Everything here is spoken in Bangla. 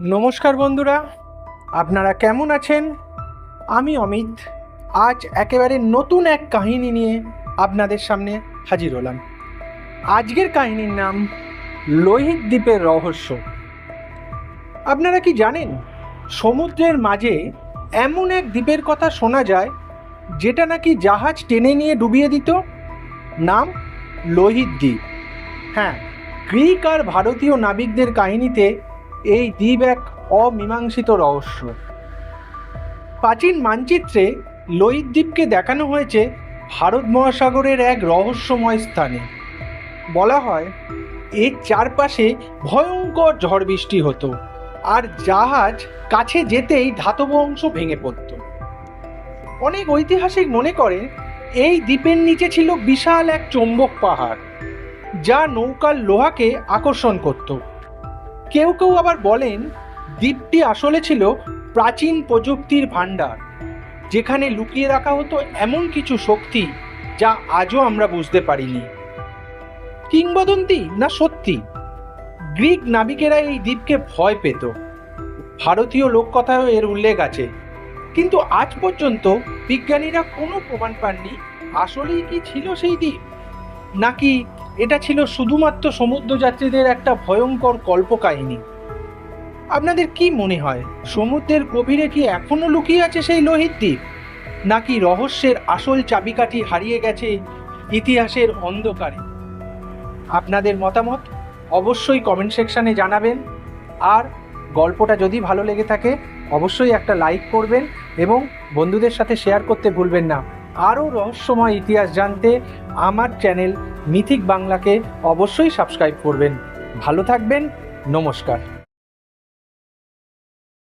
নমস্কার বন্ধুরা, আপনারা কেমন আছেন? আমি অমিত আজ একেবারে নতুন এক কাহিনী নিয়ে আপনাদের সামনে হাজির হলাম। আজকের কাহিনীর নাম লোহিত দ্বীপের রহস্য। আপনারা কি জানেন, সমুদ্রের মাঝে এমন এক দ্বীপের কথা শোনা যায় যেটা নাকি জাহাজ টেনে নিয়ে ডুবিয়ে দিত? নাম লোহিত দ্বীপ। হ্যাঁ, গ্রিক আর ভারতীয় নাবিকদের কাহিনীতে এই দ্বীপ এক অমীমাংসিত রহস্য। প্রাচীন মানচিত্রে লোহিত দ্বীপকে দেখানো হয়েছে ভারত মহাসাগরের এক রহস্যময় স্থানে। বলা হয় এর চারপাশে ভয়ঙ্কর ঝড় বৃষ্টি হতো আর জাহাজ কাছে যেতেই ধাতব অংশ ভেঙে পড়ত। অনেক ঐতিহাসিক মনে করে এই দ্বীপের নিচে ছিল বিশাল এক চৌম্বক পাহাড়, যা নৌকার লোহাকে আকর্ষণ করত। কেউ কেউ আবার বলেন দ্বীপটি আসলে ছিল প্রাচীন প্রযুক্তির ভাণ্ডার, যেখানে লুকিয়ে রাখা হতো এমন কিছু শক্তি যা আজও আমরা বুঝতে পারিনি। কিংবদন্তি না সত্যি? গ্রিক নাবিকেরা এই দ্বীপকে ভয় পেত, ভারতীয় লোককথায়ও এর উল্লেখ আছে, কিন্তু আজ পর্যন্ত বিজ্ঞানীরা কোনো প্রমাণ পাননি আসলেই কি ছিল সেই দ্বীপ, নাকি এটা ছিল শুধুমাত্র সমুদ্রযাত্রীদের একটা ভয়ঙ্কর কল্পকাহিনী। আপনাদের কি মনে হয়, সমুদ্রের গভীরে কি এখনো লুকিয়ে আছে সেই লোহিত দ্বীপ, নাকি রহস্যের আসল চাবিকাঠি হারিয়ে গেছে ইতিহাসের অন্ধকারে? আপনাদের মতামত অবশ্যই কমেন্ট সেকশনে জানাবেন। আর গল্পটা যদি ভালো লেগে থাকে অবশ্যই একটা লাইক করবেন এবং বন্ধুদের সাথে শেয়ার করতে ভুলবেন না। আরও রহস্যময় ইতিহাস জানতে আমার চ্যানেল মিথিক বাংলাকে অবশ্যই সাবস্ক্রাইব করবেন। ভালো থাকবেন, নমস্কার।